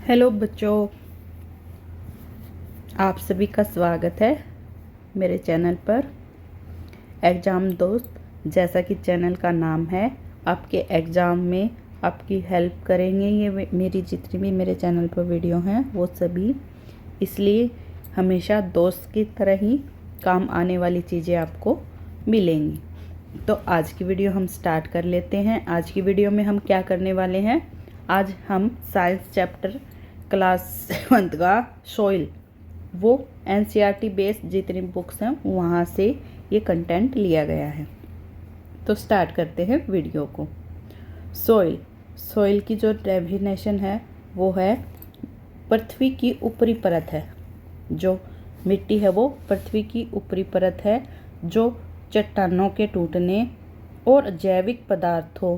Hello बच्चों, आप सभी का स्वागत है मेरे चैनल पर एग्ज़ाम दोस्त। जैसा कि चैनल का नाम है, आपके एग्ज़ाम में आपकी हेल्प करेंगे ये मेरी जितनी भी मेरे चैनल पर वीडियो हैं वो सभी, इसलिए हमेशा दोस्त की तरह ही काम आने वाली चीज़ें आपको मिलेंगी। तो आज की वीडियो हम स्टार्ट कर लेते हैं। आज की वीडियो में हम क्या करने वाले हैं, आज हम साइंस चैप्टर क्लास 7 का सॉइल, वो एनसीईआरटी बेस्ड जितनी बुक्स हैं वहाँ से ये कंटेंट लिया गया है। तो स्टार्ट करते हैं वीडियो को। सॉइल की जो डेफिनेशन है वो है पृथ्वी की ऊपरी परत है। जो मिट्टी है वो पृथ्वी की ऊपरी परत है जो चट्टानों के टूटने और जैविक पदार्थों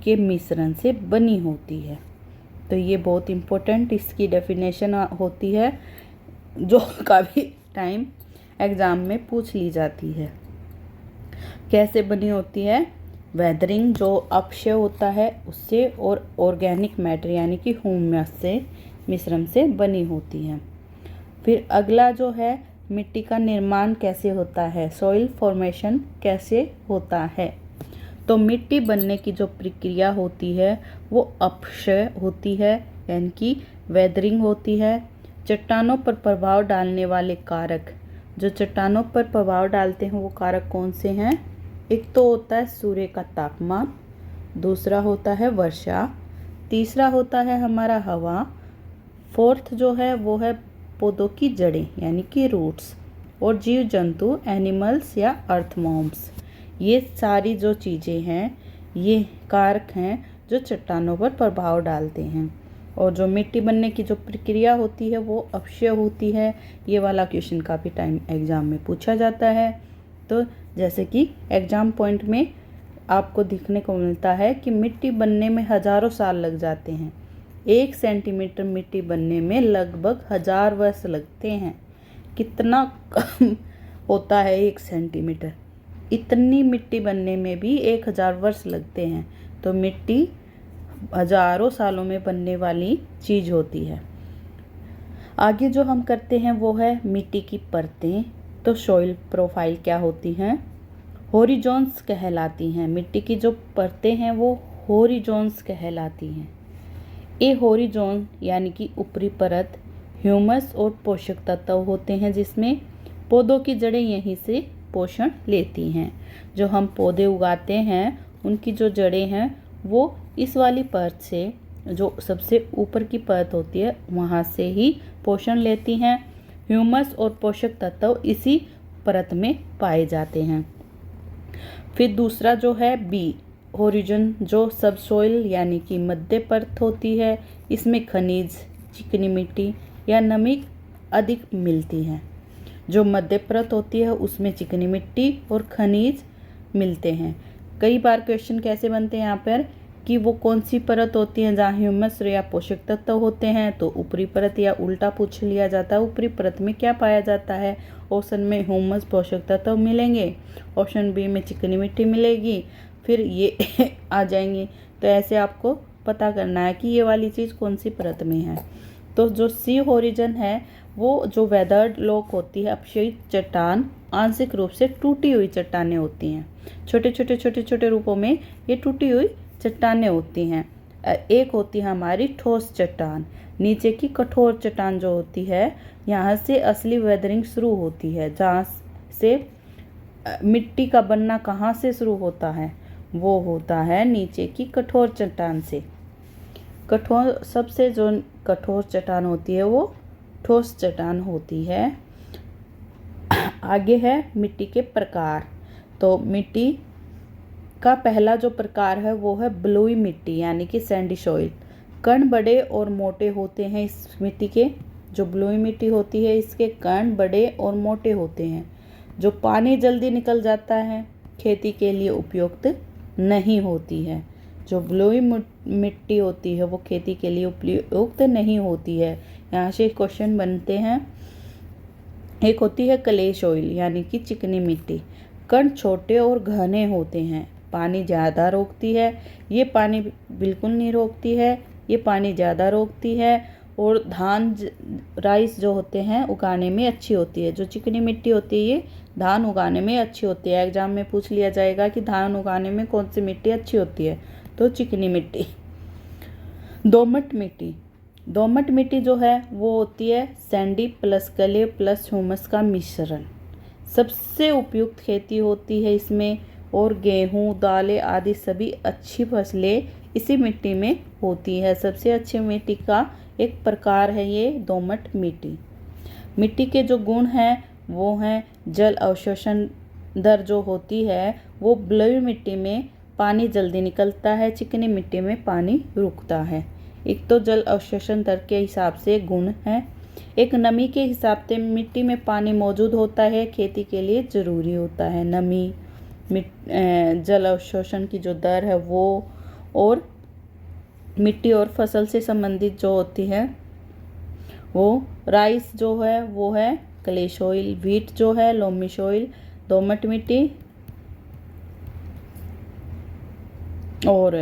के मिश्रण से बनी होती है। तो ये बहुत इम्पोर्टेंट इसकी डेफिनेशन होती है जो काफ़ी टाइम एग्ज़ाम में पूछ ली जाती है। कैसे बनी होती है? वेदरिंग, जो अपक्षय होता है उससे, और ऑर्गेनिक मैटर यानी कि ह्यूमस से मिश्रण से बनी होती है। फिर अगला जो है, मिट्टी का निर्माण कैसे होता है, सॉइल फॉर्मेशन कैसे होता है। तो मिट्टी बनने की जो प्रक्रिया होती है वो अपक्षय होती है यानी कि वेदरिंग होती है। चट्टानों पर प्रभाव डालने वाले कारक, जो चट्टानों पर प्रभाव डालते हैं वो कारक कौन से हैं? एक तो होता है सूर्य का तापमान, दूसरा होता है वर्षा, तीसरा होता है हमारा हवा, फोर्थ जो है वो है पौधों की जड़ें यानी कि रूट्स, और जीव जंतु एनिमल्स या अर्थमॉर्म्स। ये सारी जो चीज़ें हैं ये कारक हैं जो चट्टानों पर प्रभाव डालते हैं। और जो मिट्टी बनने की जो प्रक्रिया होती है वो अपक्षय होती है। ये वाला क्वेश्चन काफ़ी टाइम एग्ज़ाम में पूछा जाता है। तो जैसे कि एग्ज़ाम पॉइंट में आपको दिखने को मिलता है कि मिट्टी बनने में हज़ारों साल लग जाते हैं। 1 सेंटीमीटर मिट्टी बनने में लगभग 1000 वर्ष लगते हैं। कितना कम होता है 1 सेंटीमीटर? इतनी मिट्टी बनने में भी 1000 वर्ष लगते हैं। तो मिट्टी हजारों सालों में बनने वाली चीज़ होती है। आगे जो हम करते हैं वो है मिट्टी की परतें। तो सॉइल प्रोफाइल क्या होती हैं? होरिजोन्स कहलाती हैं। मिट्टी की जो परतें हैं वो होरिजोन्स कहलाती हैं। ये होरिजोन यानी कि ऊपरी परत ह्यूमस और पोषक तत्व होते हैं जिसमें पौधों की जड़ें यहीं से पोषण लेती हैं। जो हम पौधे उगाते हैं उनकी जो जड़ें हैं वो इस वाली परत से, जो सबसे ऊपर की परत होती है वहाँ से ही पोषण लेती हैं। ह्यूमस और पोषक तत्व इसी परत में पाए जाते हैं। फिर दूसरा जो है बी होरिजन, जो सबसॉइल यानी कि मध्य परत होती है। इसमें खनिज, चिकनी मिट्टी या नमी अधिक मिलती है। जो मध्य परत होती है उसमें चिकनी मिट्टी और खनिज मिलते हैं। कई बार क्वेश्चन कैसे बनते हैं यहाँ पर कि वो कौन सी परत होती है जहाँ ह्यूमस या पोषक तत्व होते हैं, तो ऊपरी परत, या उल्टा पूछ लिया जाता है ऊपरी परत में क्या पाया जाता है। ऑप्शन में ह्यूमस पोषक तत्व मिलेंगे, ऑप्शन बी में चिकनी मिट्टी मिलेगी, फिर ये आ जाएंगी। तो ऐसे आपको पता करना है कि ये वाली चीज़ कौन सी परत में है। तो जो सी होरिजन है वो जो वेदर्ड लॉक होती है, अपक्षयी चट्टान, आंशिक रूप से टूटी हुई चट्टानें होती हैं। छोटे छोटे रूपों में ये टूटी हुई चट्टानें होती हैं। एक होती है हमारी ठोस चट्टान, नीचे की कठोर चट्टान जो होती है, यहाँ से असली वेदरिंग शुरू होती है। जहाँ से मिट्टी का बनना कहाँ से शुरू होता है, वो होता है नीचे की कठोर चट्टान से। सबसे जो कठोर चट्टान होती है वो ठोस चट्टान होती है। आगे है मिट्टी के प्रकार। तो मिट्टी का पहला जो प्रकार है वो है बलुई मिट्टी यानी कि सैंडी सॉइल। कण बड़े और मोटे होते हैं इस मिट्टी के। जो बलुई मिट्टी होती है इसके कण बड़े और मोटे होते हैं। जो पानी जल्दी निकल जाता है, खेती के लिए उपयुक्त नहीं होती है। जो बलुई मिट्टी होती है वो खेती के लिए उपयुक्त नहीं होती है। यहाँ से क्वेश्चन बनते हैं। एक होती है क्ले सॉइल यानी कि चिकनी मिट्टी। कण छोटे और घने होते हैं, पानी ज़्यादा रोकती है। ये पानी बिल्कुल नहीं रोकती है, ये पानी ज़्यादा रोकती है और धान राइस जो होते हैं उगाने में अच्छी होती है। जो चिकनी मिट्टी होती है ये धान उगाने में अच्छी होती है। एग्जाम में पूछ लिया जाएगा कि धान उगाने में कौन सी मिट्टी अच्छी होती है, तो चिकनी मिट्टी। दोमट मिट्टी, दोमट मिट्टी जो है वो होती है Sandy plus clay plus humus का मिश्रण। सबसे उपयुक्त खेती होती है इसमें, और गेहूं, दालें आदि सभी अच्छी फसलें इसी मिट्टी में होती है। सबसे अच्छी मिट्टी का एक प्रकार है ये दोमट मिट्टी। मिट्टी के जो गुण हैं वो हैं जल अवशोषण दर जो होती है वो बलुई मिट्टी में पानी जल्दी निकलता है, चिकनी मिट्टी में पानी रुकता है। एक तो जल अवशोषण दर के हिसाब से गुण है, एक नमी के हिसाब से मिट्टी में पानी मौजूद होता है, खेती के लिए ज़रूरी होता है। नमी, जल अवशोषण की जो दर है वो, और मिट्टी और फसल से संबंधित जो होती है वो राइस जो है वो है क्ले सॉइल, व्हीट जो है लोमी सॉइल, दोमट मिट्टी, और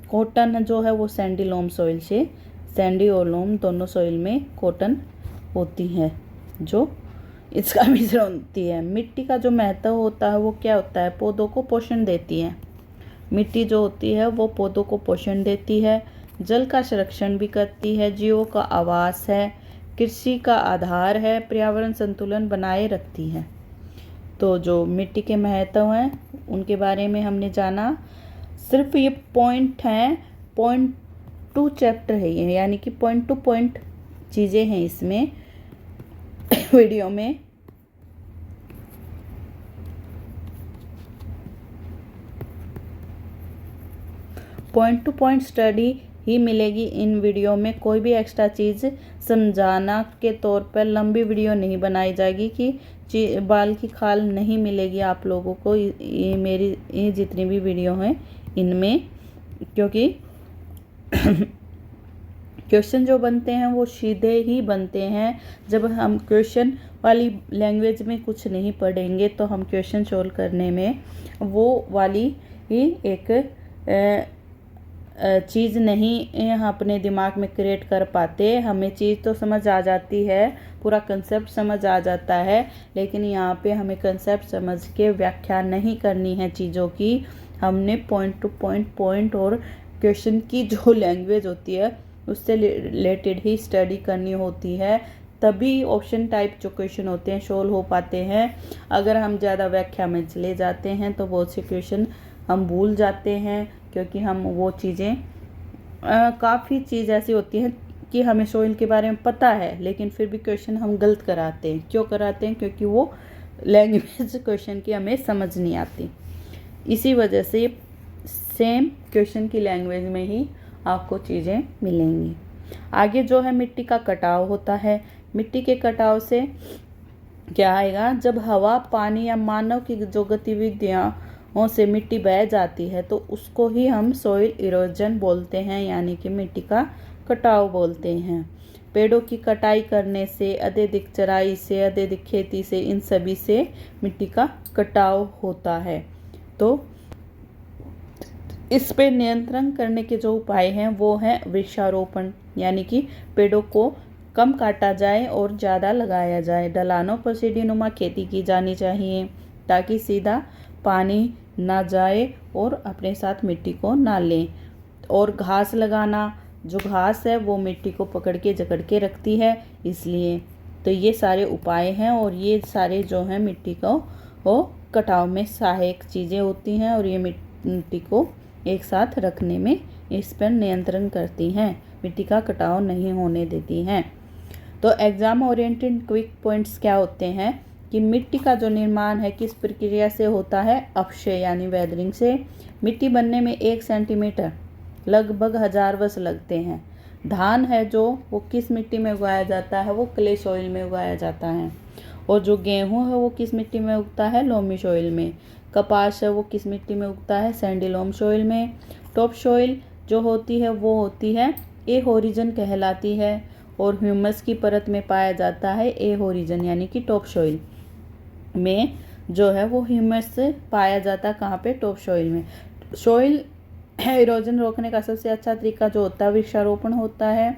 कॉटन जो है वो सैंडी लोम सॉइल से, सैंडी और लोम दोनों सॉइल में कॉटन होती है जो इसका मिश्रण होती है। मिट्टी का जो महत्व होता है वो क्या होता है, पौधों को पोषण देती है। मिट्टी जो होती है वो पौधों को पोषण देती है, जल का संरक्षण भी करती है, जीवों का आवास है, कृषि का आधार है, पर्यावरण संतुलन बनाए रखती है। तो जो मिट्टी के महत्व हैं उनके बारे में हमने जाना। सिर्फ ये पॉइंट हैं, पॉइंट 2 चैप्टर है ये, यानी कि पॉइंट टू पॉइंट चीज़ें हैं इसमें वीडियो में। पॉइंट टू पॉइंट स्टडी ही मिलेगी इन वीडियो में। कोई भी एक्स्ट्रा चीज़ समझाना के तौर पर लंबी वीडियो नहीं बनाई जाएगी कि बाल की खाल नहीं मिलेगी आप लोगों को ये मेरी ये जितनी भी वीडियो हैं इनमें, क्योंकि क्वेश्चन जो बनते हैं वो सीधे ही बनते हैं। जब हम क्वेश्चन वाली लैंग्वेज में कुछ नहीं पढ़ेंगे तो हम क्वेश्चन सोल्व करने में वो वाली ही एक चीज़ नहीं हम अपने दिमाग में क्रिएट कर पाते। हमें चीज़ तो समझ आ जाती है, पूरा कंसेप्ट समझ आ जाता है, लेकिन यहाँ पे हमें कंसेप्ट समझ के व्याख्या नहीं करनी है चीज़ों की। हमने पॉइंट टू पॉइंट और क्वेश्चन की जो लैंग्वेज होती है उससे रिलेटेड ही स्टडी करनी होती है, तभी ऑप्शन टाइप जो क्वेश्चन होते हैं सोल्व हो पाते हैं। अगर हम ज़्यादा व्याख्या में चले जाते हैं तो बहुत से क्वेश्चन हम भूल जाते हैं, क्योंकि हम वो चीज़ें काफ़ी चीज़ ऐसी होती हैं कि हमें सोइल के बारे में पता है लेकिन फिर भी क्वेश्चन हम गलत कराते हैं। क्यों कराते हैं? क्योंकि वो लैंग्वेज क्वेश्चन की हमें समझ नहीं आती। इसी वजह से सेम क्वेश्चन की लैंग्वेज में ही आपको चीज़ें मिलेंगी। आगे जो है मिट्टी का कटाव होता है। मिट्टी के कटाव से क्या आएगा, जब हवा, पानी या मानव की जो गतिविधियों से मिट्टी बह जाती है तो उसको ही हम सॉइल इरोजन बोलते हैं, यानी कि मिट्टी का कटाव बोलते हैं। पेड़ों की कटाई करने से, अत्यधिक चराई से, अत्यधिक खेती से, इन सभी से मिट्टी का कटाव होता है। तो इस पे नियंत्रण करने के जो उपाय हैं वो हैं वृक्षारोपण, यानी कि पेड़ों को कम काटा जाए और ज़्यादा लगाया जाए। ढलानों पर सीढ़ीनुमा खेती की जानी चाहिए ताकि सीधा पानी ना जाए और अपने साथ मिट्टी को ना लें। और घास लगाना, जो घास है वो मिट्टी को पकड़ के जकड़ के रखती है, इसलिए तो ये सारे उपाय हैं और ये सारे जो हैं मिट्टी को वो कटाव में सहायक चीज़ें होती हैं और ये मिट्टी को एक साथ रखने में इस पर नियंत्रण करती हैं, मिट्टी का कटाव नहीं होने देती हैं। तो एग्जाम ओरिएंटेड क्विक पॉइंट्स क्या होते हैं कि मिट्टी का जो निर्माण है किस प्रक्रिया से होता है, अपक्षय यानी वेदरिंग से। मिट्टी बनने में 1 सेंटीमीटर लगभग 1000 वर्ष लगते हैं। धान है जो वो किस मिट्टी में उगाया जाता है, वो क्ले सॉइल में उगाया जाता है। और जो गेहूँ है वो किस मिट्टी में उगता है, लोमी सॉइल में। कपास है वो किस मिट्टी में उगता है, सैंडी लोम सॉइल में। टॉप सॉइल जो होती है वो होती है ए होरिजन कहलाती है और ह्यूमस की परत में पाया जाता है ए होरिजन, यानी कि टॉप सॉइल में जो है वो ह्यूमस पाया जाता है। कहाँ पे? टॉप सॉइल में। सॉइल इरोजन रोकने का सबसे अच्छा तरीका जो होता है वृक्षारोपण होता है।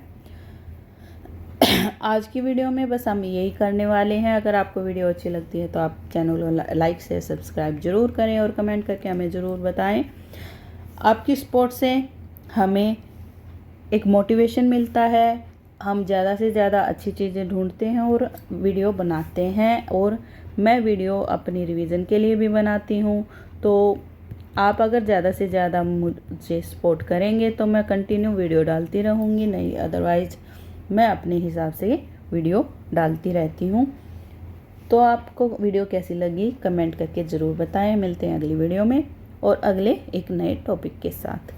आज की वीडियो में बस हम यही करने वाले हैं। अगर आपको वीडियो अच्छी लगती है तो आप चैनल को लाइक से सब्सक्राइब ज़रूर करें और कमेंट करके हमें ज़रूर बताएं। आपकी सपोर्ट से हमें एक मोटिवेशन मिलता है, हम ज़्यादा से ज़्यादा अच्छी चीज़ें ढूंढते हैं और वीडियो बनाते हैं। और मैं वीडियो अपनी रिवीजन के लिए भी बनाती हूँ। तो आप अगर ज़्यादा से ज़्यादा मुझे सपोर्ट करेंगे तो मैं कंटिन्यू वीडियो डालती रहूँगी, नहीं अदरवाइज़ मैं अपने हिसाब से वीडियो डालती रहती हूँ। तो आपको वीडियो कैसी लगी कमेंट करके ज़रूर बताएं। मिलते हैं अगली वीडियो में और अगले एक नए टॉपिक के साथ।